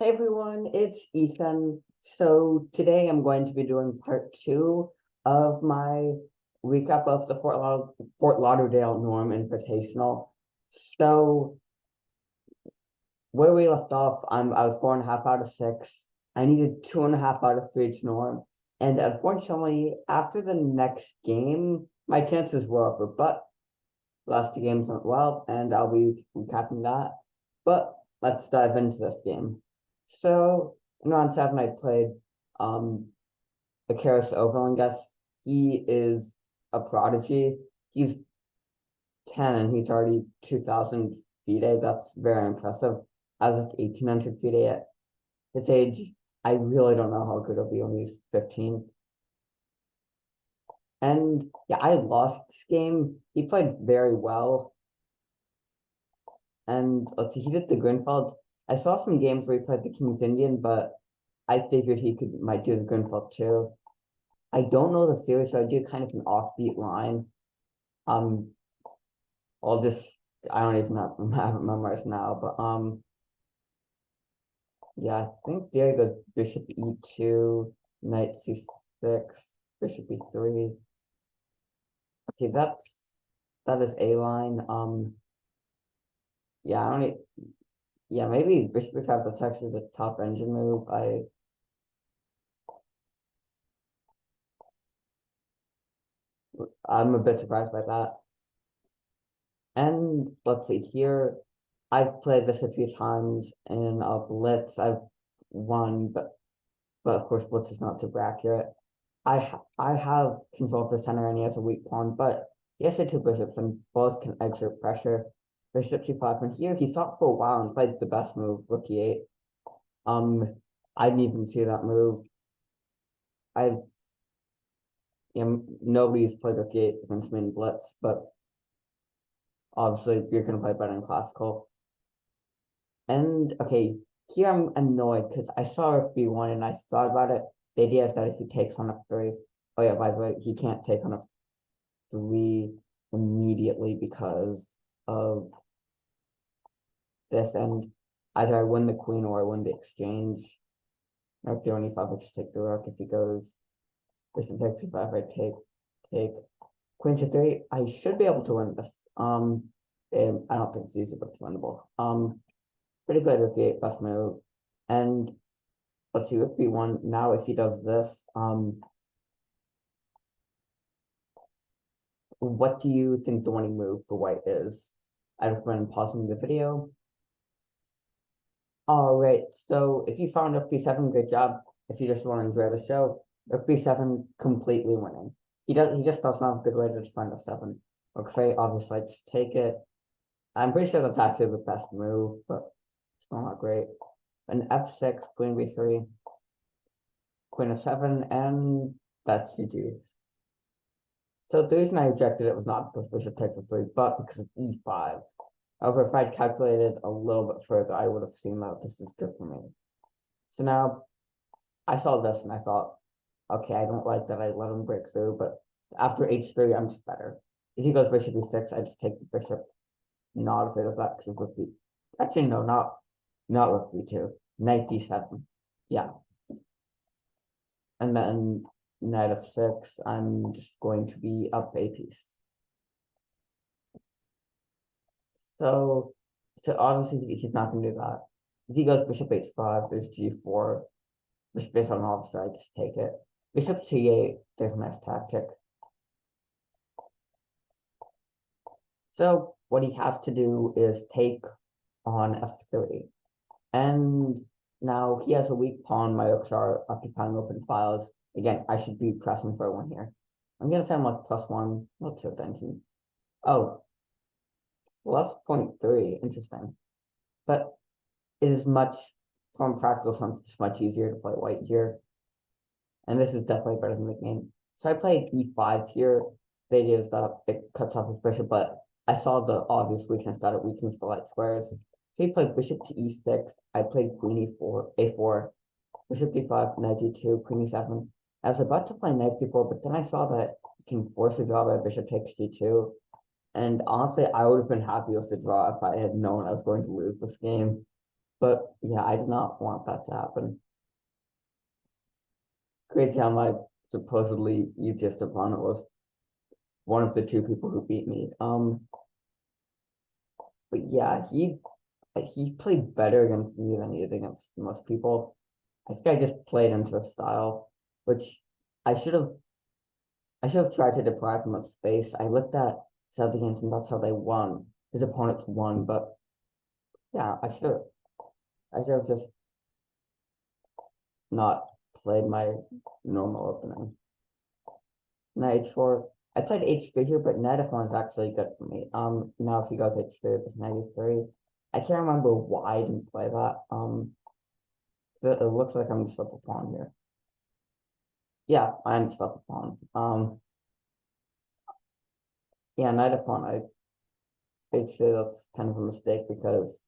Hey everyone, it's Ethan. So today I'm going to be doing part two of my recap of the Fort Lauderdale Norm Invitational. So where we left off, I was 4.5 out of 6. I needed 2.5 out of 3 to Norm, and unfortunately, after the next game, my chances were upper. But last two games went well, and I'll be recapping that. But let's dive into this game. So in round seven, I played um Akaris Overling. He is a prodigy. He's 10 and he's already 2,000 FIDE. That's very impressive. I was like 1,800 FIDE at his age. I really don't know how good he'll be when he's 15. And yeah, I lost this game. He played very well. And let's see, he did the Grinfeld. I saw some games where he played the King's Indian, but I figured he might do the Grinfeld too. I don't know the series, so I do kind of an offbeat line. Um, I'll just I don't even have it memorized now, but yeah, I think there goes Bishop E2, Knight C6, Bishop E3. Okay, that is A line. Yeah, I don't. Yeah, maybe Bishop E5. That's actually the top engine move. I'm a bit surprised by that. And let's see here. I've played this a few times in a Blitz. I've won, but of course Blitz is not super accurate. I have control of the center and he has a weak pawn, but he has the two bishops and both can exert pressure. Bishop c5, and here he thought for a while and played the best move, rook e8. I didn't even see that move. I've nobody's played rook e8 against me in Blitz, but obviously you're gonna play better in classical. And okay, here I'm annoyed because I saw rook b1 and I thought about it. The idea is that if he takes on f3, oh yeah, by the way, he can't take on f3 immediately because of this. And either I win the queen or I win the exchange. Rook d1 e5, I just take the rook. If he goes bishop takes e5, I take queen c3. I should be able to win this. And I don't think it's easy, but it's winnable. Pretty good with the 8 best move. And let's see, with b1, now if he does this, what do you think the winning move for white is? I recommend pausing the video. All right, so if you found rook b7, great job. If you just want to enjoy the show, rook b7 completely winning. He just doesn't have a good way to defend f7. Okay, obviously I just take it. I'm pretty sure that's actually the best move, but it's still not great. An f6, queen b3, queen f7, and that's GG. So the reason I rejected it was not because bishop takes f3, but because of e5. However, if I'd calculated a little bit further, I would have seen that this is good for me. So now I saw this and I thought, okay, I don't like that I let him break through, but after h3, I'm just better. If he goes bishop e6, I just take the bishop. Not afraid of that because rook b. Actually, no, not rook b2. Knight d7. Yeah, and then knight f6. I'm just going to be up a piece. So, so obviously he's not going to do that. If he goes bishop h5, there's g4. Bishop h7, obviously I just take it. Bishop c8, there's a nice tactic. So what he has to do is take on f3. And now he has a weak pawn. My rooks are occupying open files. Again, I should be pressing for one here. I'm going to send like +1. Let's see what then. Oh, plus 0.3. Interesting. But it is much, from practical sense, it's much easier to play white here. And this is definitely better than the game. So I played e5 here. The idea is that it cuts off his bishop, but I saw the obvious weakness that it weakens the light squares. So he played bishop to e6. I played queen e4, a4, bishop d5, knight d2, queen e7. I was about to play knight d4, but then I saw that you can force a draw by bishop takes d2. And honestly, I would have been happy with the draw if I had known I was going to lose this game. But yeah, I did not want that to happen. Crazy how my supposedly easiest opponent was one of the two people who beat me. But yeah, he played better against me than he did against most people. I think I just played into a style, which I should have I should have tried to deprive him of space. I looked at South games and that's how they won. His opponents won, but yeah, I should have just not played my normal opening. Knight H4. I played H3 here, but knight F1 is actually good for me. Now if he goes H3, it's knight E3. I can't remember why I didn't play that. It looks like I'm just up a pawn here. Yeah, I'm just up a pawn. Yeah, knight F1. I'd say that's kind of a mistake because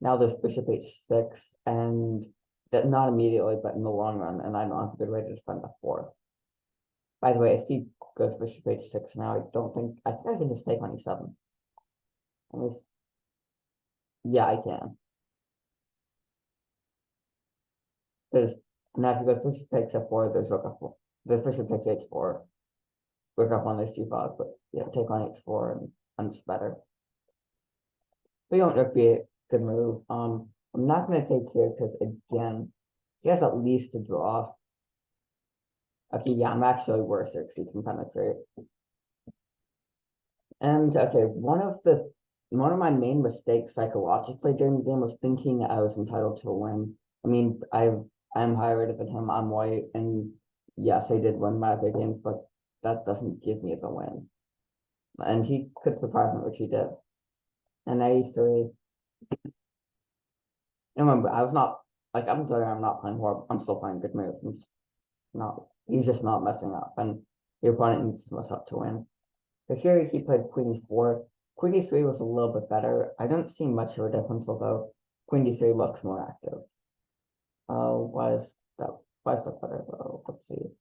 now there's bishop H6, and that not immediately, but in the long run, and I don't have a good way to defend F4. By the way, if he goes bishop H6 now, I think I can just take on E7. Yeah, I can. There's now if you go bishop takes F4, there's rook F4. There's bishop takes H4, rook F1, there's G5, but yeah, take on H4 and it's better. But you don't rook B8, good move. I'm not gonna take here because again, he has at least a draw. Okay, yeah, I'm actually worse here because he can penetrate. And okay, one of my main mistakes psychologically during the game was thinking I was entitled to a win. I mean, I'm higher rated than him. I'm white, and yes, I did win my other games, but that doesn't give me the win. And he could surprise me, which he did. And I three. Remember, I was not like I'm sorry, I'm not playing horrible. I'm still playing good moves. I'm just not. He's just not messing up, and your opponent needs to mess up to win. So here he played Queen E4. Queen E3 was a little bit better. I don't see much of a difference, although Queen D3 looks more active. Why is that? Why is that better though? Let's see.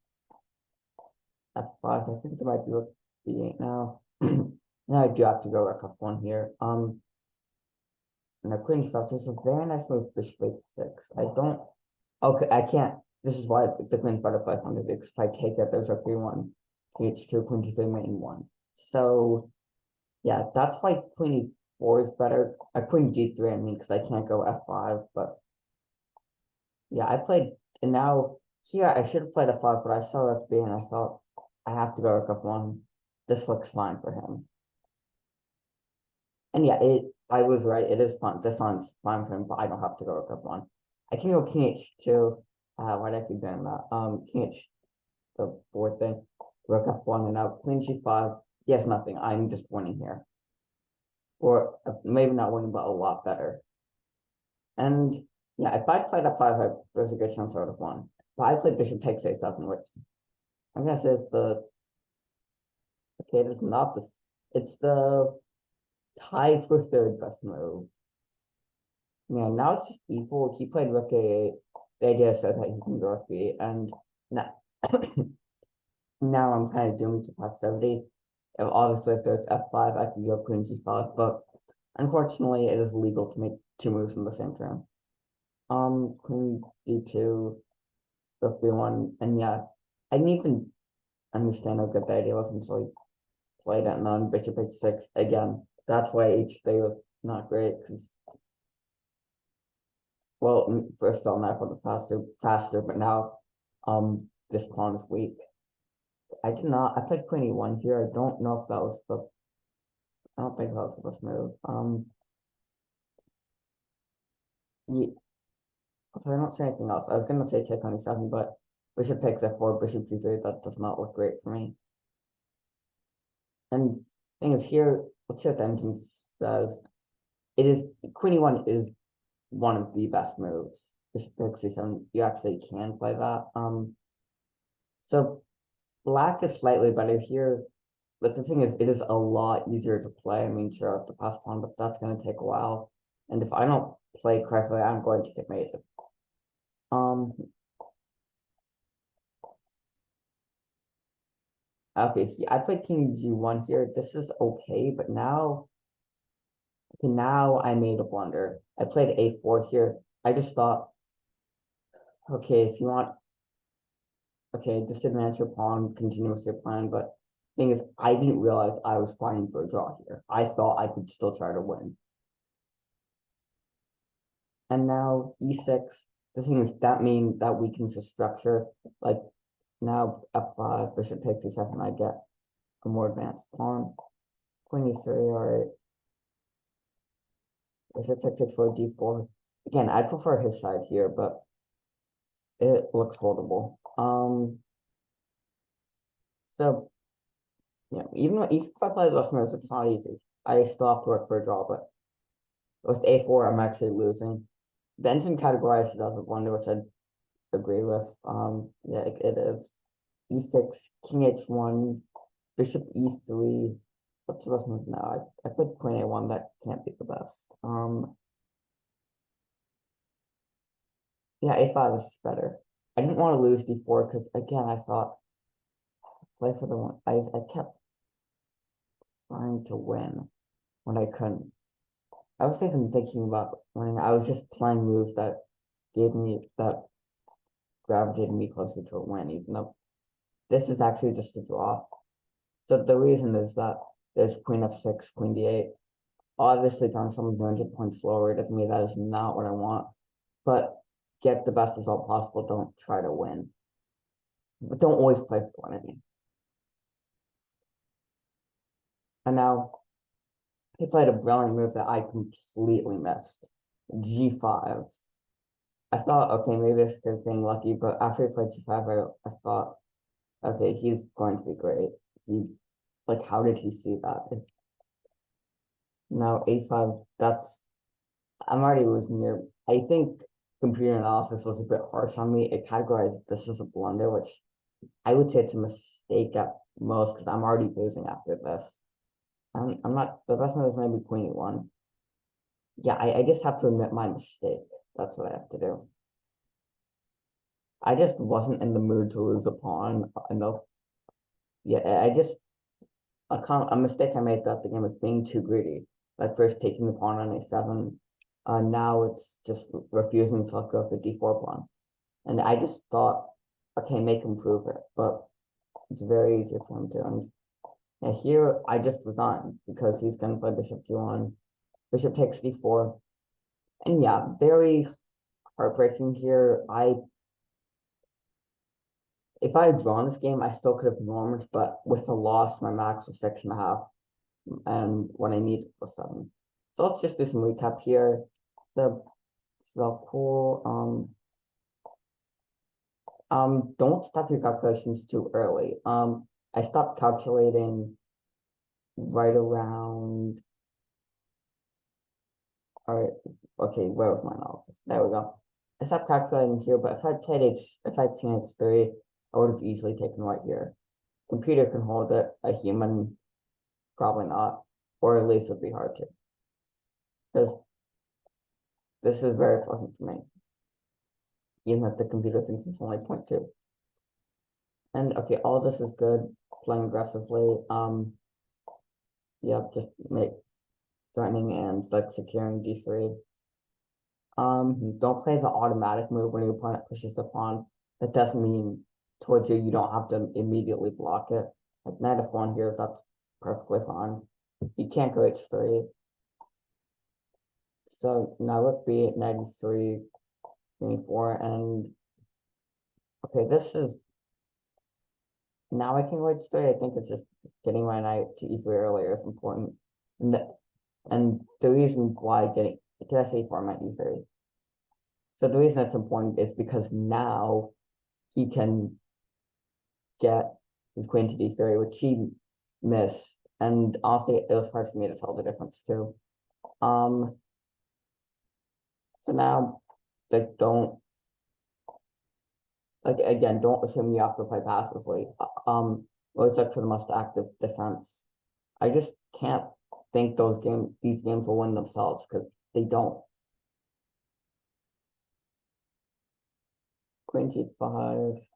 F5. I think it might be with B8 now. Now I do have to go rook F1 here. And the Queen stuff. This is a very nice move. Bishop H6. I don't. Okay, I can't. This is why the Queen's butterfly on the because if I take it, there's a B1, H2, Queen G3, Mate in 1. So yeah, that's why Queen E4 is better. Queen D3, I mean, because I can't go F5, but yeah, I played, and now here I should have played F5, but I saw FB and I thought I have to go rook F1. This looks fine for him. And yeah, I was right, it is fun. This one's fine for him, but I don't have to go rook F1. I can go King H2. Why'd I keep doing that? King H, the fourth thing, rook F1, and now Queen G5. He has nothing. I'm just winning here. Or maybe not winning, but a lot better. And yeah, if I played F5, there's a good chance I would have won. But I played Bishop takes A7, which I'm gonna say is it is not it's the tie for third best move. Yeah, now it's just equal. He played Rook A8. The idea is that he can go Rook B8, and now, now I'm kind of doomed to passivity. Obviously, if there's F5, I can go Queen G5, but unfortunately, it is legal to make two moves in the same turn. Queen D2, Rook B1, and yeah, I didn't even understand how good the idea was until I played it, and then Bishop H6 again. That's why H3 was not great, because, well, first of all, knight was faster, but now, this pawn is weak. I played Queen E1 here. I don't know if that was I don't think that was the best move. Yeah, so I don't say anything else. I was gonna say take on E7, but Bishop takes F4, Bishop G3, that does not look great for me. And thing is here, let's see what the engine says. It is Queen E1 is one of the best moves. Bishop takes E7, you actually can play that. So black is slightly better here, but the thing is, it is a lot easier to play. I mean, sure, I have to pass pawn, but that's gonna take a while. And if I don't play correctly, I'm going to get mated. Okay, I played King G1 here. This is okay, but now, okay, now I made a blunder. I played A4 here. I just thought, okay, if you want, okay, just advance your pawn, continue with your plan. But thing is, I didn't realize I was fighting for a draw here. I thought I could still try to win. And now e6. The thing is, that weakens the structure. Like now f5, bishop takes e7, I get a more advanced pawn. Queen e3, alright. Bishop takes for d4. Again, I prefer his side here, but it looks holdable. So even if I play the West moves, it's not easy. I still have to work for a draw, but with a4, I'm actually losing. The engine categorized it as a blunder, which I agree with. Yeah, it is. E6, king h1, bishop e3. What's the best move now? I put queen a1. That can't be the best. Yeah, a5 is better. I didn't want to lose d4 because again, I thought play for the one. I kept trying to win when I couldn't. I was thinking about winning. I was just playing moves that gravitated me closer to a win, even though this is actually just a draw. So the reason is that there's queen f6, queen d8. Obviously, drawing someone 200 points slower to me, that is not what I want. But get the best result possible. Don't try to win. But don't always play for one, I mean. And now he played a brilliant move that I completely missed. G5. I thought, okay, maybe this is being lucky, but after he played G5, I thought, okay, he's going to be great. Like, how did he see that? Now, A5, I'm already losing here. I think computer analysis was a bit harsh on me. It categorized this as a blunder, which I would say it's a mistake at most, because I'm already losing after this. I'm not, the best move is maybe queen e1. Yeah, I just have to admit my mistake. That's what I have to do. I just wasn't in the mood to lose a pawn. Yeah, a mistake I made throughout the game was being too greedy. Like first taking the pawn on a7. Now it's just refusing to let go of the d4 pawn. And I just thought, okay, make him prove it. But it's very easy for him to. And here I just resign because he's going to play bishop g1. Bishop takes d4. And yeah, very heartbreaking here. If I had drawn this game, I still could have normed, but with a loss, my max was 6.5, and what I needed was 7. So let's just do some recap here. So cool. Don't stop your calculations too early. I stopped calculating right around. All right. Okay, where was my analysis? There we go. I stopped calculating here, but if I'd seen H3, I would have easily taken right here. Computer can hold it. A human probably not, or at least it'd be hard to. Because this is very pleasant for me, even if the computer thinks it's only 0.2. And okay, all this is good. Playing aggressively. Yeah, just make threatening and like securing d3. Don't play the automatic move when your opponent pushes the pawn. That doesn't mean towards you don't have to immediately block it. Like knight f1 here, that's perfectly fine. You can't go h3. So now look b at knight e3, queen e4, and okay, this is now I can go h3. I think it's just getting my knight to e3 earlier is important. And the reason why getting to e4 my e3. So the reason that's important is because now he can get his queen to d3, which he missed. And honestly, it was hard for me to tell the difference too. So now, like, don't assume you have to play passively. Always look for the most active defense. I just can't think these games will win themselves because they don't. Queen c5.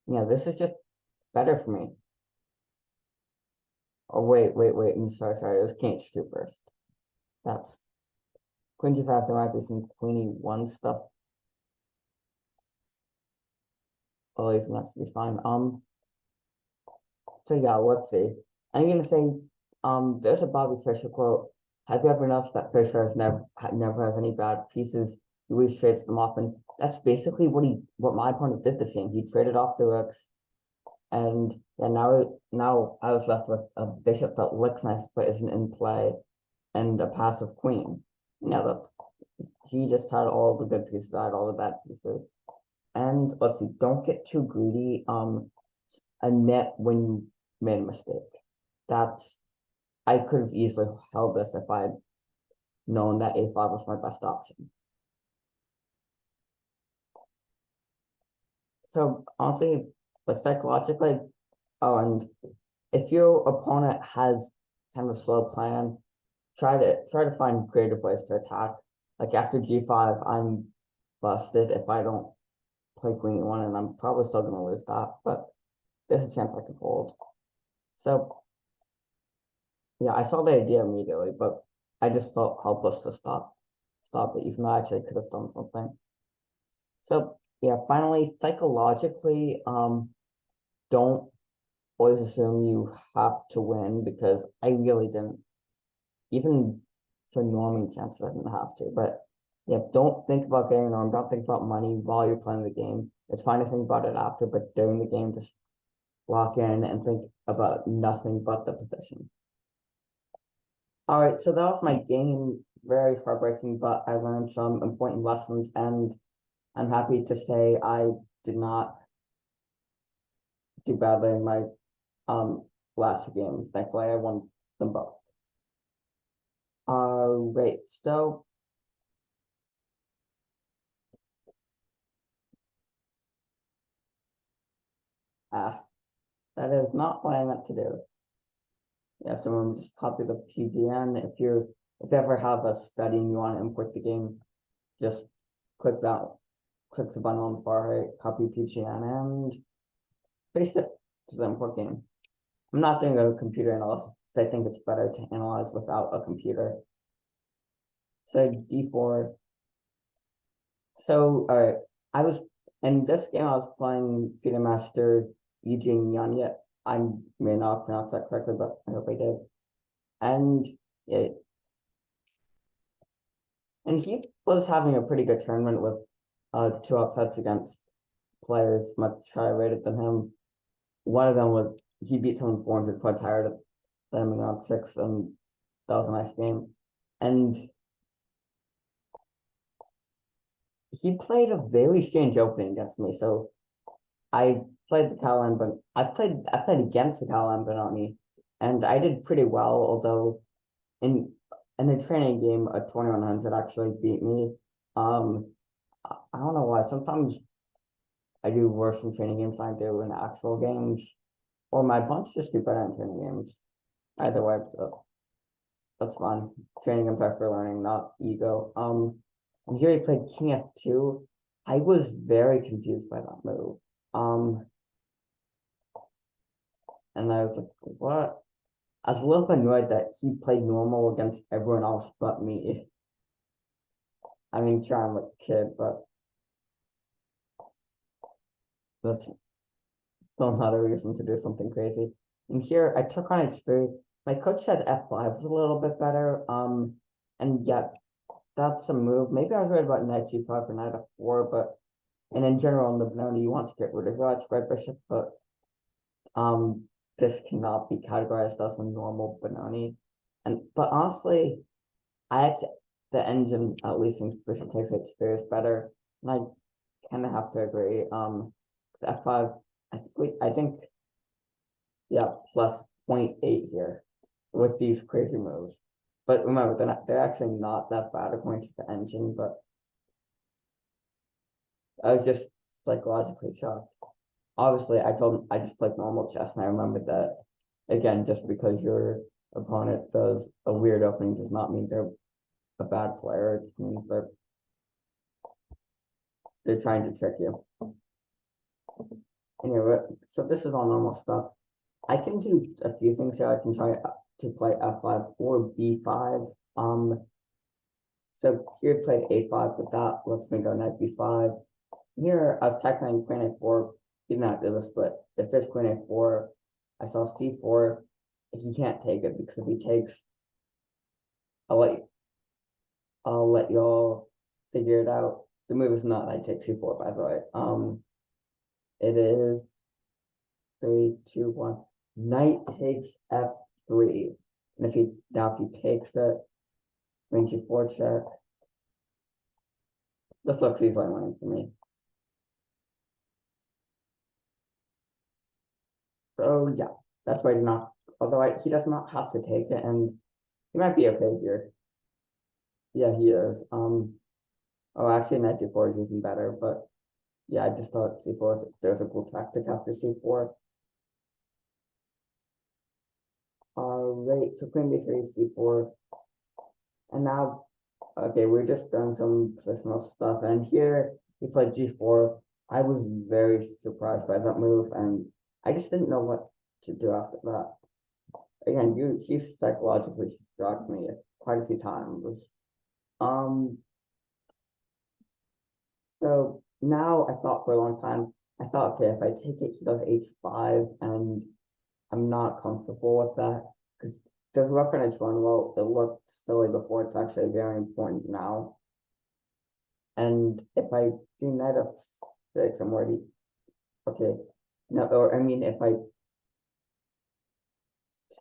Yeah, this is just better for me. Oh, wait. I'm sorry. It was king h2 first. That's Queen G5, there might be some Queen E1 stuff. Oh, even that should be fine. So yeah, let's see. I'm gonna say, there's a Bobby Fischer quote. Have you ever noticed that Fischer never has any bad pieces? He always trades them off, and that's basically what my opponent did this game. He traded off the rooks, and yeah, now I was left with a bishop that looks nice but isn't in play, and a passive queen. Yeah, that he just had all the good pieces, I had all the bad pieces. And let's see, don't get too greedy. Admit when you made a mistake. That's I could have easily held this if I had known that A5 was my best option. So honestly, like psychologically, oh, and if your opponent has kind of a slow plan, try to find creative ways to attack. Like after G5, I'm busted if I don't play Queen E1, and I'm probably still gonna lose that, but there's a chance I could hold. So yeah, I saw the idea immediately, but I just felt helpless to stop it, even though I actually could have done something. So yeah, finally, psychologically, don't always assume you have to win, because I really didn't. Even for norming champs, I didn't have to. But yeah, don't think about getting norm. Don't think about money while you're playing the game. It's fine to think about it after, but during the game, just lock in and think about nothing but the position. All right, so that was my game. Very heartbreaking, but I learned some important lessons, and I'm happy to say I did not do badly in my last game. Thankfully, I won them both. Right. So that is not what I meant to do. Yeah, so I'm just copy the PGN. If you ever have a study and you want to import the game, just click the button on the far right, copy PGN, and paste it to the import game. I'm not doing a computer analysis because I think it's better to analyze without a computer. So D4. So I was in this game. I was playing FIDE Master Eugene Yanya. I may not pronounce that correctly, but I hope I did. And it, and he was having a pretty good tournament with two upsets against players much higher rated than him. One of them was he beat someone 400 points higher than him in round 6, and that was a nice game. And he played a very strange opening against me. So I played the Caroline, but I played against the Caroline Benoni, and I did pretty well. Although in the training game, a 2100 actually beat me. I don't know why. Sometimes I do worse in training games than I do in actual games, or my opponents just do better in training games. Either way, that's fine. Training games are for learning, not ego. And here he played King F2. I was very confused by that move. And I was like, what? I was a little annoyed that he played normal against everyone else but me. I mean, sure, I'm a kid, but that's still not a reason to do something crazy. And here, I took on H3. My coach said F5 was a little bit better. And yet, that's a move. Maybe I was right about knight G5 or knight F4, but and in general, in the Benoni, you want to get rid of your red bishop, but this cannot be categorized as a normal Benoni. But honestly, I had the engine at least thinks bishop takes H3 is better, and I kind of have to agree. F5, I think yeah, plus 0.8 here with these crazy moves. But remember, they're actually not that bad according to the engine, but I was just psychologically shocked. Obviously, I just played normal chess, and I remembered that again, just because your opponent does a weird opening does not mean they're a bad player. It just means they're trying to trick you. Anyway, so this is all normal stuff. I can do a few things here. I can try to play F5 or B5. So here played a5 with that, lets me go knight b5. Here I was calculating queen a4, he did not do this, but if there's queen a4, I saw c4, he can't take it because if he takes, I'll let y'all figure it out. The move is not knight takes c4, by the way. It is 3, 2, 1. Knight takes f3. And if he takes it, queen g4 check. This looks easily winning for me. So yeah, that's why I did not. Although he does not have to take it, and he might be okay here. Yeah, he is. Oh, actually, knight d4 is even better, but yeah, I just thought c4 there's a cool tactic after c4. Right, so queen b3, c4, and now, okay, we're just doing some positional stuff, and here he played g4. I was very surprised by that move, and I just didn't know what to do after that. Again, he psychologically struck me quite a few times. Um, so now I thought for a long time, I thought, okay, if I take it, he does h5, and I'm not comfortable with that because there's rook on h1. Well, it looked silly before. It's actually very important now. And if I do knight f6, I'm already okay. No, or I mean, if I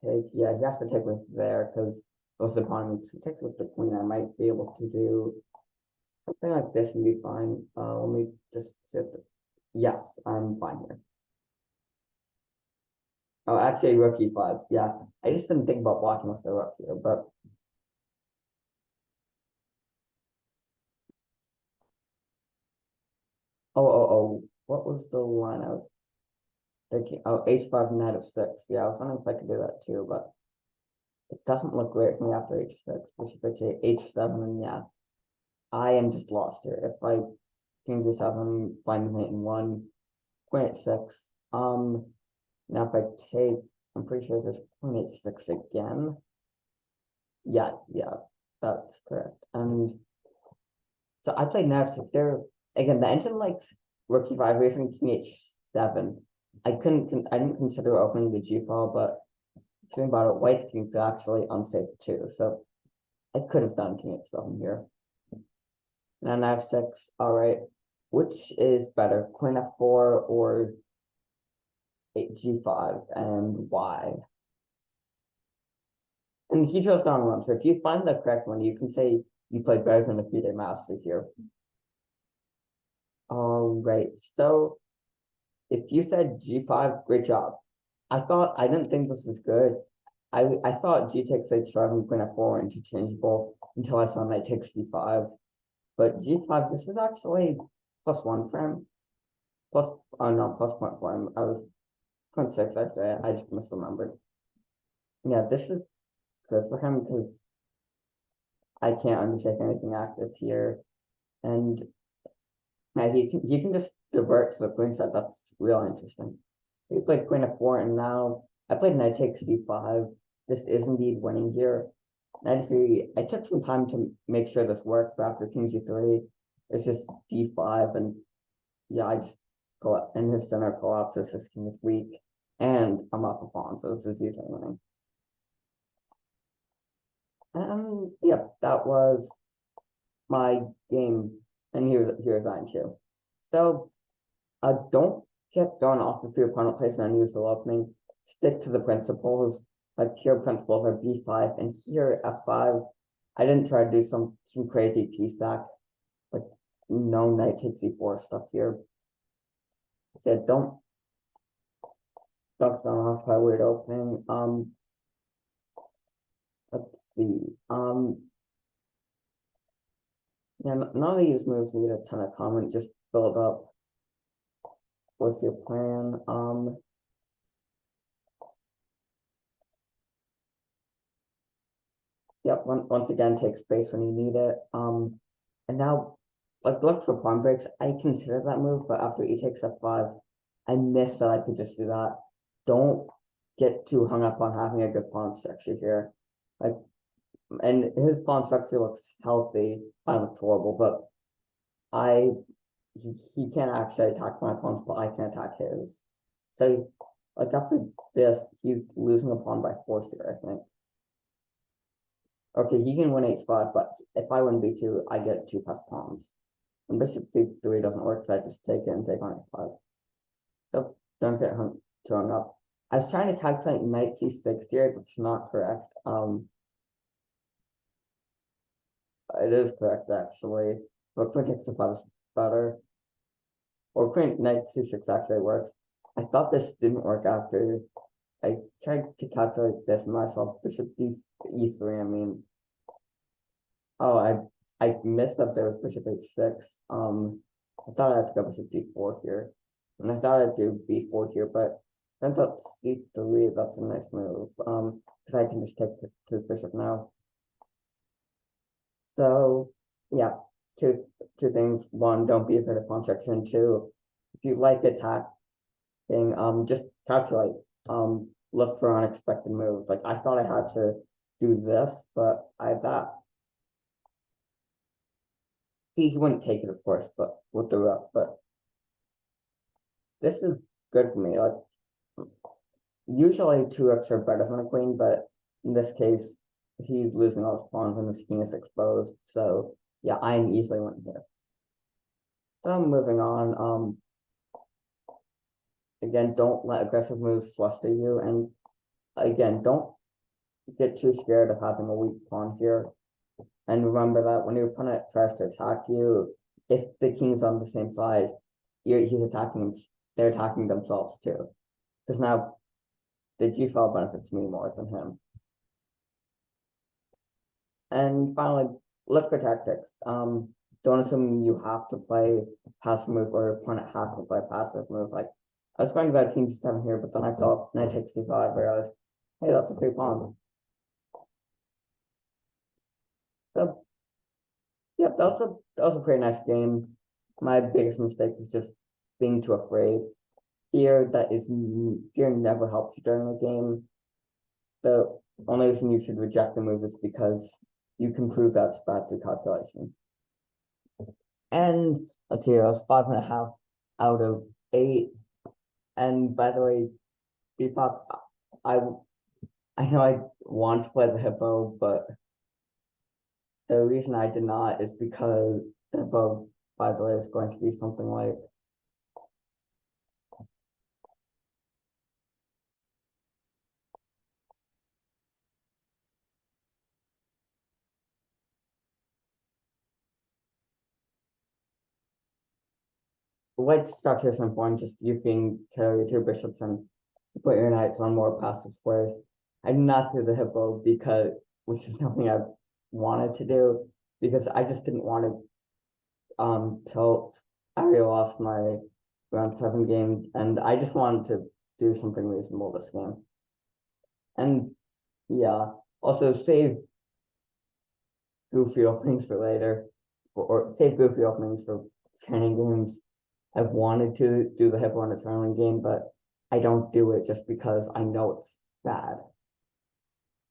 take, yeah, he has to take with there because those economy. If he takes with the queen, I might be able to do something like this and be fine. Let me just sit. Yes, I'm fine here. Oh, actually, rook e5. Yeah, I just didn't think about blocking with the rook here, but what was the line I was thinking? Oh, h5 knight of 6. Yeah, I was wondering if I could do that too, but it doesn't look great for me after h6. Bishop h7, and yeah, I am just lost here. If I king g7, find the mate in 1, queen h6. Now if I take, I'm pretty sure there's queen h6 again. Yeah, that's correct. And so I played knight f6 there. Again, the engine likes rook e5, raising king h7. I didn't consider opening the g file, but thinking about it, white's king is actually unsafe too. So I could have done king h7 here. Now knight f6, all right. Which is better, queen f4 or g5, and why? And he chose down one. So if you find the correct one, you can say you played better than the FIDE master here. All right. So if you said g5, great job. I didn't think this was good. I thought g takes h5 and queen f4 interchangeable until I saw knight takes d5. But g5, this is actually +1 for him. Oh no, +0.4 for him. I was 0.6 actually. I just misremembered. Yeah, this is good for him because I can't undertake anything active here. And yeah, he can just divert to the queen side. That's real interesting. He played queen f4, and now I played knight takes d5. This is indeed winning here. Knight c. I took some time to make sure this worked, but after king g3, it's just d5, and yeah, I just go up, and his center collapses. His king is weak, and I'm up a pawn, so this is easily winning. And yep, that was my game, and here's IQ. So don't get thrown off if your opponent plays an unusual opening. Stick to the principles. Like pure principles are b5, and here f5. I didn't try to do some crazy piece stack, like no knight takes e4 stuff here. Yeah, don't throw off by weird opening. Let's see. Yeah, none of these moves need a ton of comment. Just build up. What's your plan? Yep, once again, take space when you need it. And now, like, look for pawn breaks. I consider that move, but after e takes f5, I miss that I could just do that. Don't get too hung up on having a good pawn structure here. Like, and his pawn structure looks healthy. I look horrible, but I he can't actually attack my pawn's, but I can attack his. So like after this, he's losing a pawn by force here, I think. Okay, he can win h5, but if I win b2, I get two passed pawns. And bishop c3 doesn't work, so I just take it and take on h5. So don't get too hung up. I was trying to calculate knight c6 here, but it's not correct. It is correct actually, but queen takes the is better. Or queen knight c6 actually works. I thought this didn't work after I tried to calculate this myself. Bishop e3. I mean, oh, I missed that there was bishop h6. I thought I had to go bishop d4 here, and I thought I'd do b4 here, but turns out c3. That's a nice move. Because I can just take the bishop now. So yeah, two things. One, don't be afraid of pawn section. Two, if you like attacking, just calculate. Look for unexpected moves. Like I thought I had to do this, but I thought he wouldn't take it, of course, but with the rook. But this is good for me. Like usually two rooks are better than a queen, but in this case, he's losing all his pawns and his king is exposed. So yeah, I'm easily winning here. So moving on. Again, don't let aggressive moves fluster you, and again, don't get too scared of having a weak pawn here. And remember that when your opponent tries to attack you, if the king's on the same side, he's attacking, they're attacking themselves too. Because now the g-file benefits me more than him. And finally, look for tactics. Don't assume you have to play passive move or your opponent has to play passive move. Like I was going to go king g7 here, but then I saw knight takes c5. I realized, hey, that's a free pawn. So yeah, that was a pretty nice game. My biggest mistake was just being too afraid. Fear never helps you during the game. The only reason you should reject the move is because you can prove that's bad through calculation. And let's see, I was 5.5 out of 8. And by the way, Bebop, I I know I want to play the hippo, but the reason I did not is because the hippo, by the way, is going to be something like white structure is important, just you being carry two bishops and put your knights on more passive squares. I did not do the hippo because, which is something I wanted to do, because I just didn't want to tilt. I already lost my round 7 game, and I just wanted to do something reasonable this game. And yeah, also save goofy openings for later, or save goofy openings for training games. I've wanted to do the hippo in a tournament game, but I don't do it just because I know it's bad.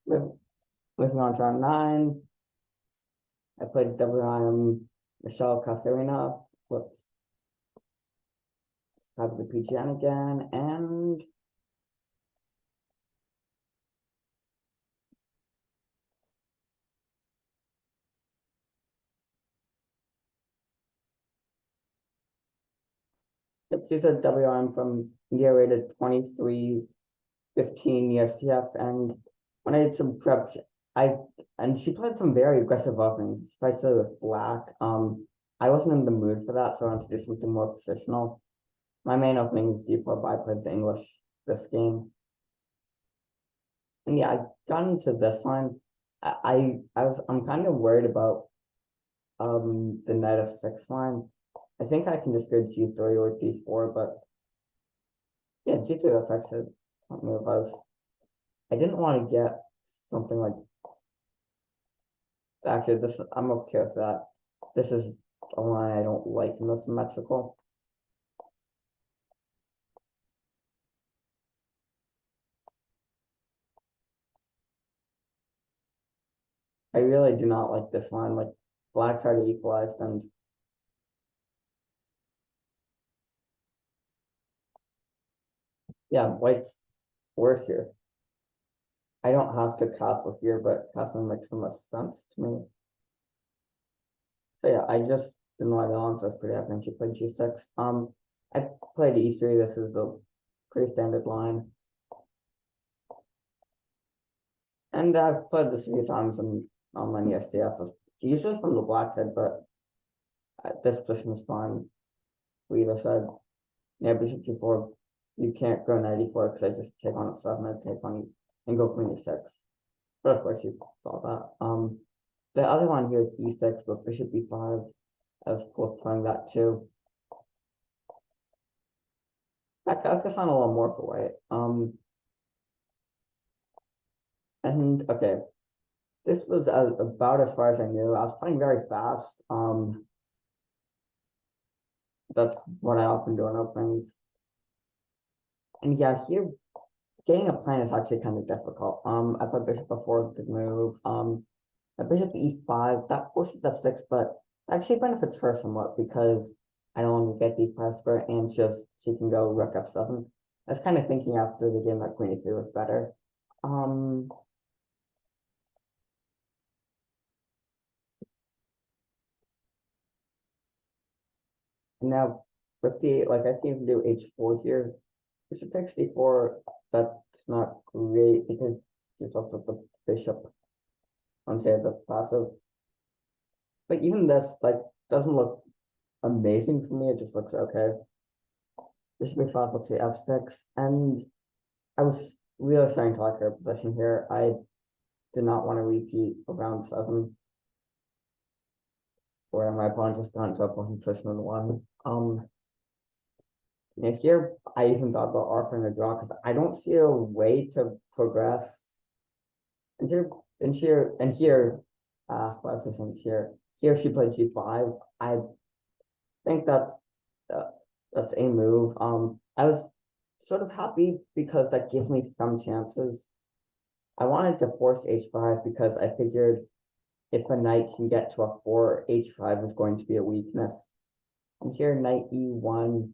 Moving on to round 9, I played WIM Michelle Caserina. Whoops, have the PGN again, and she's a WIM from India rated 2315 CF, and when I did some prep, she played some very aggressive openings, especially with black. I wasn't in the mood for that, so I wanted to do something more positional. My main opening is d4, but I played the English this game. And yeah, I got into this line. I'm kind of worried about the knight f6 line. I think I can just go g3 or d4, but yeah, g3, that's actually a move. I didn't want to get something like, actually this, I'm okay with that. This is a line I don't like in the symmetrical. I really do not like this line. Like black's already equalized, and yeah, white's worse here. I don't have to castle here, but castle makes the most sense to me. So yeah, I just didn't like along, so I was pretty happy when she played g6. I played e3. This is a pretty standard line, and I've played this a few times in online ESCS. Usually from the black side, but this position is fine for either side. Yeah, bishop g4. You can't go knight e4 because I just take on a 7, I take on and go queen e6. But of course you saw that. The other one here is e6, but bishop e5. I was both playing that too. I focus on a little more for white. And okay, this was about as far as I knew. I was playing very fast. That's what I often do in openings. And yeah, here getting a plan is actually kind of difficult. I thought bishop before good move. A bishop e5 that forces f6, but actually benefits her somewhat because I no longer get d5 square, and she can go rook f7. I was kind of thinking after the game that queen e3 was better. Um, Now with the I can even do h4 here. Bishop takes d4. That's not great because it's also the bishop on say the passive. But even this doesn't look amazing for me. It just looks okay. Bishop e5 looks at f6, and I was really starting to like her position here. I did not want to repeat around 7 where my opponent just got into a position in 1. And here I even thought about offering a draw because I don't see a way to progress. And here what was I saying here? Here she played g5. I think uh, that's a move. I was sort of happy because that gives me some chances. I wanted to force h5 because I figured if a knight can get to a 4, h5 is going to be a weakness. And here knight e1,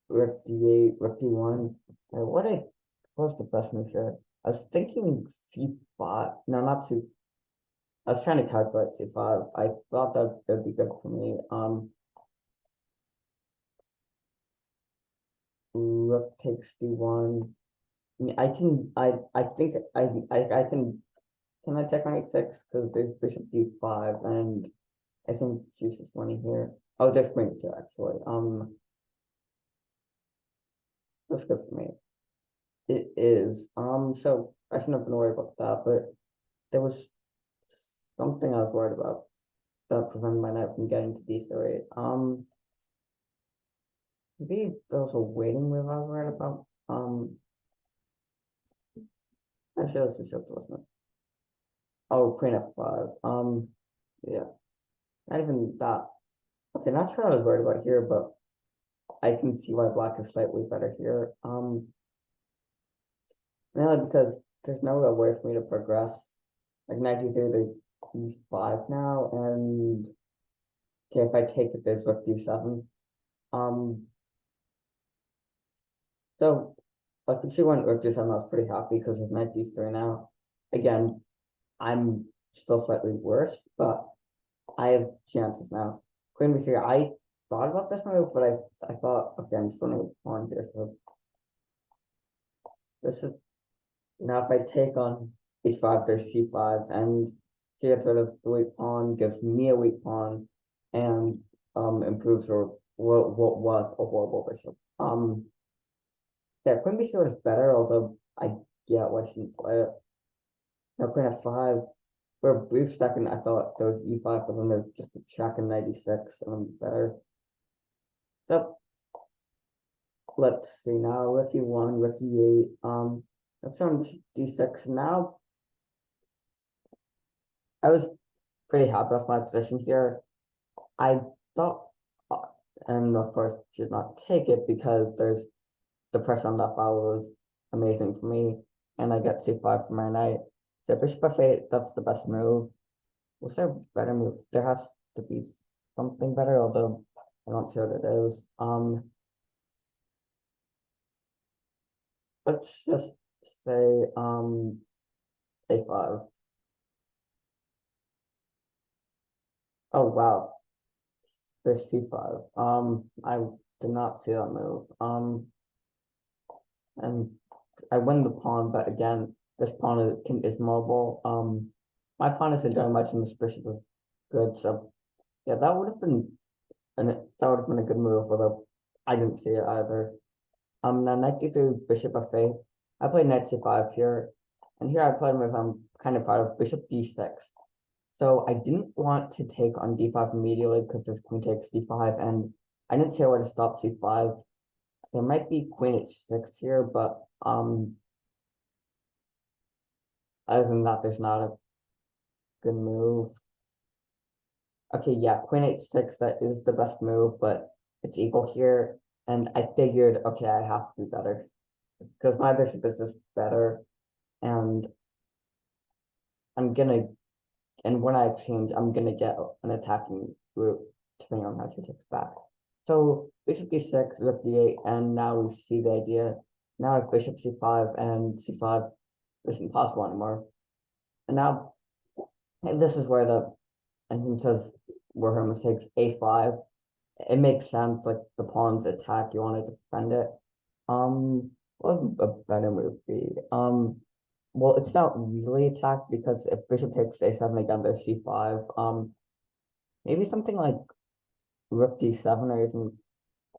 rook d8, rook d1. What's the best move here? I was thinking c5. No, not c. I was trying to calculate c5. I thought that would be good for me. Rook takes d1. I can. I think. I can. Can I take knight 6? Because there's bishop d5, and I think she's just winning here. Oh, there's queen 2 actually. That's good for me. It is. So I shouldn't have been worried about that, but there was something I was worried about that prevented my knight from getting to d3. Maybe there was a waiting move I was worried about. Actually, let's just shift, wasn't it? Oh, queen f5. Yeah, not even that. Okay, not sure what I was worried about here, but I can see why black is slightly better here. Mainly because there's no real way for me to progress. Like knight d3, there's e5 now, and okay, if I take it, there's rook d7. Um, so like if she went rook d7, I was pretty happy because there's knight d3 now. Again, I'm still slightly worse, but I have chances now. Queen b3, I thought about this move, but I thought, okay, I'm still gonna pawn here, so this is now if I take on h5, there's c5, and she gets rid of the weak pawn, gives me a weak pawn, and improves her what was a horrible bishop. Yeah, queen b3 is better, although I get why she didn't play it. Now queen f5. For a brief second, I thought there was e5, but then there's just a check in 96, and then better. So let's see now, rook e1, rook e8. Let's on d6 now. I was pretty happy with my position here. I thought, uh, and of course, should not take it because there's the pressure on that file was amazing for me, and I get c5 for my knight. So bishop f8, that's the best move. Was there a better move? There has to be something better, although I don't see what it is. Let's just say a5. Oh wow, there's c5. I did not see that move. And I win the pawn, but again, this pawn is mobile. My pawn isn't doing much, and this bishop is good. So yeah, that would have been that would have been a good move, although I didn't see it either. Now knight d3, bishop f8. I played knight c5 here, and here I played with kind of proud of bishop d6. So I didn't want to take on d5 immediately because there's queen takes d5, and I didn't see where to stop c5. There might be queen h6 here, but other than that, there's not a good move. Okay, yeah, queen h6, that is the best move, but it's equal here. And I figured, okay, I have to do better because my bishop is just better. And I'm gonna, and when I exchange, I'm gonna get an attacking route depending on how she takes back. So bishop d6, rook d8, and now we see the idea. Now I have bishop c5 and c5 isn't possible anymore. And now this is where and he says where her mistakes a5. It makes sense, like the pawn's attack, you want to defend it. What would a better move be? Well, it's not really attack because if bishop takes a7 again, there's c5. Maybe something like rook d7 or even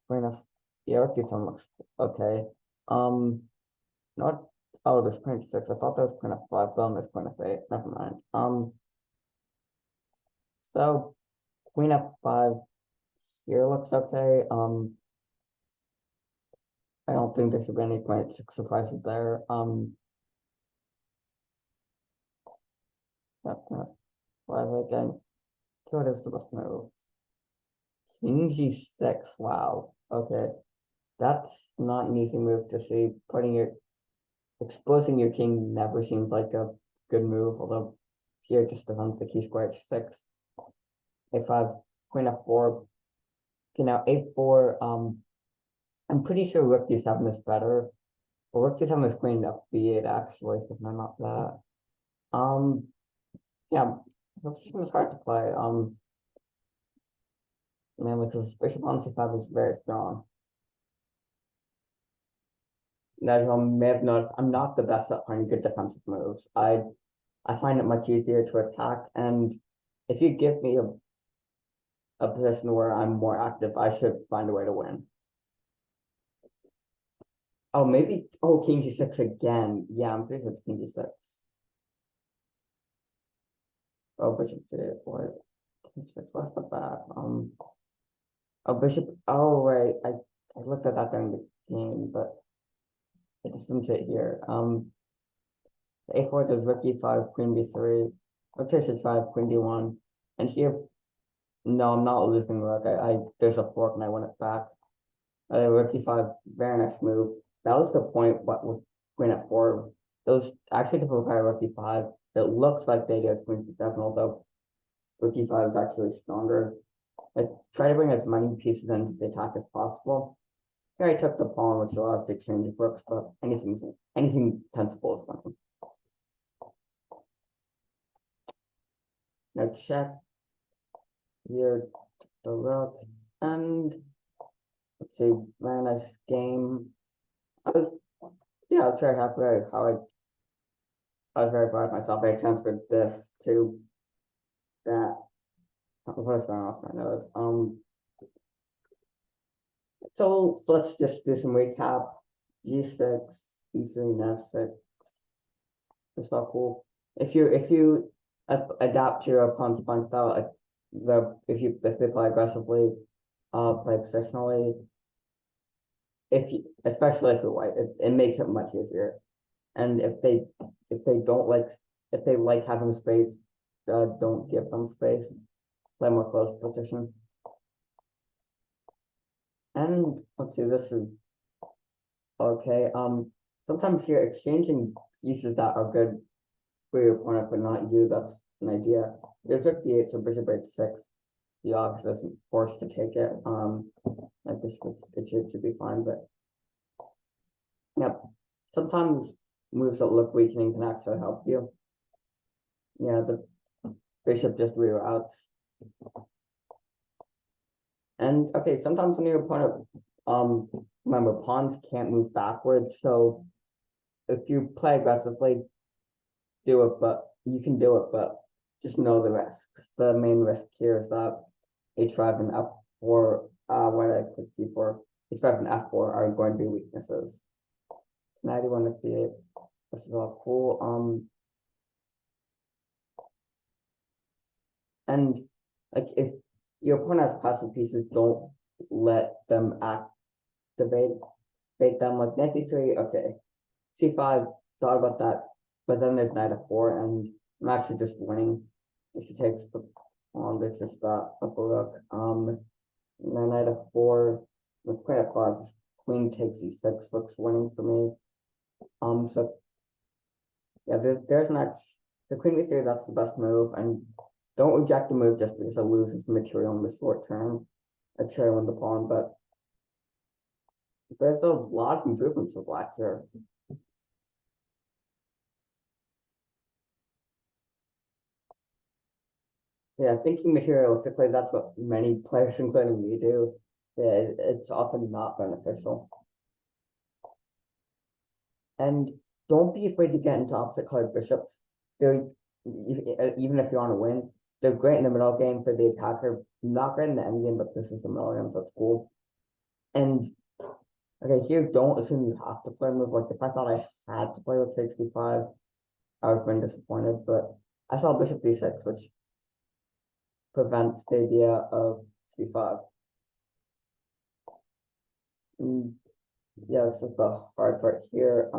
queen of yeah, rook d7 looks okay. Not oh, there's queen f6. I thought there was queen f5, but there's queen f8. Never mind. So queen f5 here looks okay. I don't think there should be any queen f6 surprises there. That's queen f5 again. What is the best move? King g6. Wow. Okay. That's not an easy move to see. Exposing your king never seems like a good move, although here just defends the key square h6. a5, queen f4. Okay, now a4, I'm pretty sure rook d7 is better. Well, rook d7 is queen f8 actually, if I'm not that. Yeah, rook d7 is hard to play. Mainly because bishop on c5 is very strong. As you may have noticed, I'm not the best at playing good defensive moves. I find it much easier to attack, and if you give me a position where I'm more active, I should find a way to win. Oh, maybe, oh, king g6 again. Yeah, I'm pretty sure it's king g6. Oh, bishop g4, king g6, what's the back? Oh, bishop, oh, right, I looked at that during the game, but it just didn't fit here. a4, there's rook e5, queen b3, rook takes h5, queen d1, and here, no, I'm not losing rook. There's a fork and I win it back. Rook e5, very nice move. That was the point. What was queen f4? Those actually to prepare rook e5. It looks like they did queen c7, although rook e5 is actually stronger. I try to bring as many pieces into the attack as possible. Here I took the pawn, which allows to exchange rooks, but anything sensible is fine. Now check here the rook, and let's see, very nice game. Yeah, I was very happy how I was very proud of myself. I transferred this to that. What is going off my nose? So let's just do some recap. G6, E3, and F6. It's all cool. If you adapt to your opponent's playing style, if they play aggressively, play positionally, especially if you're white, it makes it much easier. And if they don't like if they like having space, don't give them space. Play more close position. And let's see, this is okay. Sometimes you're exchanging pieces that are good for your opponent, but not you. That's an idea. There's 58, so bishop h6. The ox isn't forced to take it. Like bishop, it should be fine, but yep. Sometimes moves that look weakening can actually help you. Yeah, the bishop just reroutes. And okay, sometimes when your opponent, remember pawns can't move backwards, so if you play aggressively, do it, but you can do it, but just know the risks. The main risk here is that h5 and f4, when I click c4, h5 and f4 are going to be weaknesses. So 91 to d8, this is all cool. And like if your opponent has passive pieces, don't let them activate them. Like knight d3, okay, c5, thought about that, but then there's knight f4, and I'm actually just winning. If she takes the pawn, there's just that upper rook. And then knight f4 with queen f5, queen takes e6, looks winning for me. So yeah, there's an the queen b3, that's the best move, and don't reject the move just because it loses material in the short term. I'd try to win the pawn, but there's a lot of improvements for black here. Yeah, thinking materialistically, that's what many players, including me, do. Yeah, it's often not beneficial. And don't be afraid to get into opposite colored bishops. They're even if you want to win, they're great in the middle game for the attacker. Not great in the end game, but this is the middle game, that's cool. And okay, here don't assume you have to play a move. Like if I thought I had to play with takes d5, I would have been disappointed. But I saw bishop d6, which prevents the idea of c5. And yeah, this is the hard part here.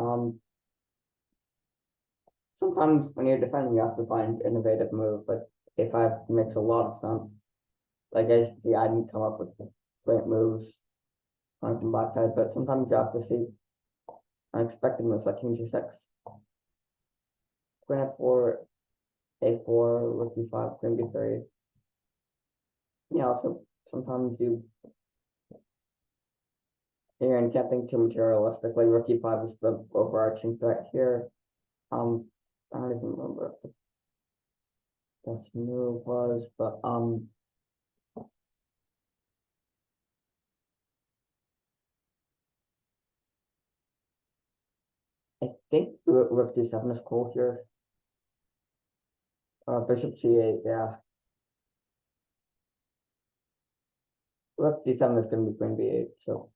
Sometimes when you're defending, you have to find innovative moves. Like if I makes a lot of sense. Like as you can see, I didn't come up with great moves coming from backside, but sometimes you have to see unexpected moves like king g6, queen f4, a4, rook d5, queen b3. Yeah, also sometimes you can't think too materialistically. Rook e5 is the overarching threat here. I don't even remember what the best move was, but I think rook d7 is cool here. Bishop g8, yeah. Rook d7 is going to be queen b8, so.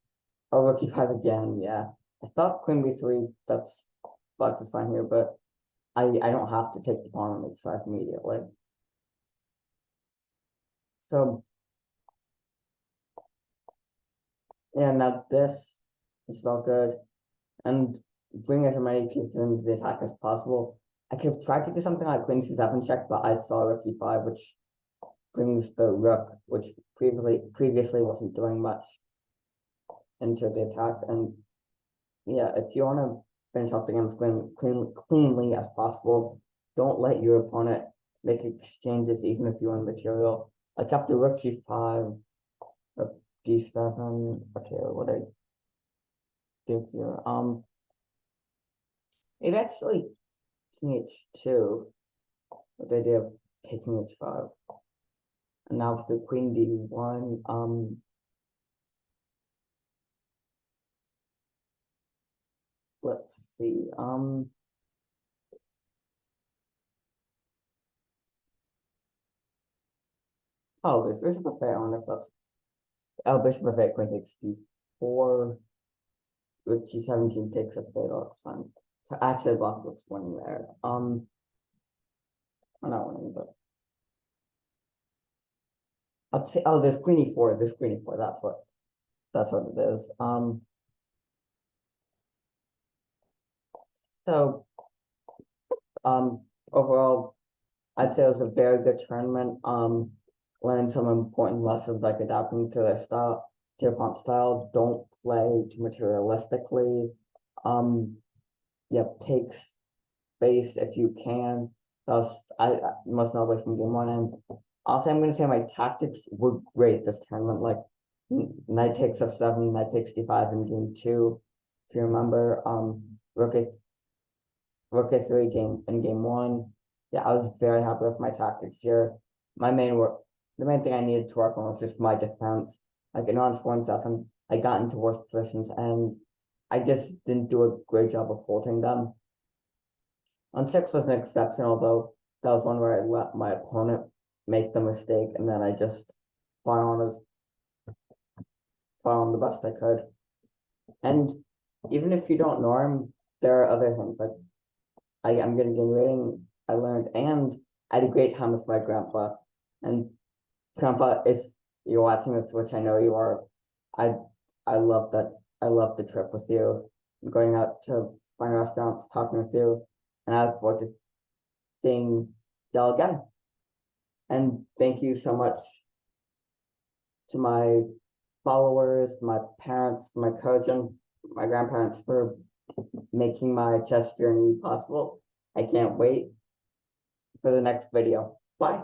Oh, rook e5 again, yeah. I thought queen b3, that's black is fine here, but I don't have to take the pawn on h5 immediately. So, yeah, now this is all good. And bring as many pieces into the attack as possible. I could have tried to do something like queen c7 check, but I saw rook e5, which brings the rook, which previously wasn't doing much, into the attack. And yeah, if you want to finish off the game as cleanly as possible, don't let your opponent make exchanges even if you want material. Like after rook g5, rook d7. Okay, what I do here? It actually king h2 with the idea of taking h5. And now for the queen d1, let's see, oh, there's bishop of 8 on if that's, oh, bishop of 8, queen takes d4, rook g7, king takes f8, fine. So actually, block looks winning there. I'm not winning, but I'll say, oh, there's queen e4, that's what it is. So, overall, I'd say it was a very good tournament. Learned some important lessons like adapting to their style, to your opponent's style. Don't play too materialistically. Yep, takes base if you can. That was most notably from game one. And also, I'm going to say my tactics were great this tournament. Like knight takes f7, knight takes d5 in game two. If you remember, rook a3 game one. Yeah, I was very happy with my tactics here. The main thing I needed to work on was just my defense. Like in on 1-7, I got into worse positions and I just didn't do a great job of holding them. On 6 was an exception, although that was one where I let my opponent make the mistake and then I just fought on the best I could. And even if you don't know him, there are other things like I'm getting game rating. I learned, and I had a great time with my grandpa. And grandpa, if you're watching this, which I know you are, I I love that. I love the trip with you, going out to fine restaurants, talking with you, and I look forward to seeing y'all again. And thank you so much to my followers, my parents, my coach, and my grandparents for making my chess journey possible. I can't wait for the next video. Bye.